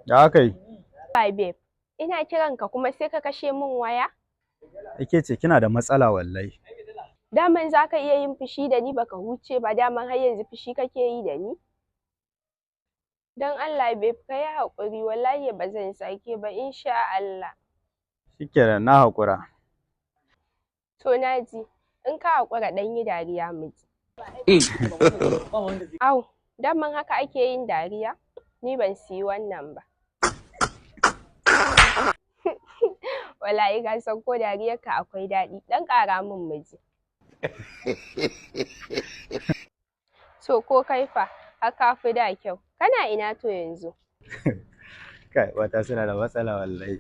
Ya aka yi? Bye babe. Ina kiran ka kuma sai ka kashe min waya? Ake ce kina da matsala wallahi. Daman za ka iya yin fushi da ni baka huce ba, daman har yanzu fushi kake yi da ni? Don Allah babe ka yi haƙuri, wallahi ba zan sake ba insha Allah. Shikenan na haƙura. To na ji, in ka haƙura ɗan yi dariya mu ji. Au, daman haka ake yin dariya? Ni ban siyi wannan ba. Wallahi ka san ko dariyarka akwai daɗi, ɗan ƙara min mu ji. So ko kai fa, har ka fi da kyau. Kana ina to yanzu? Kai, wata suna da matsala wallahi.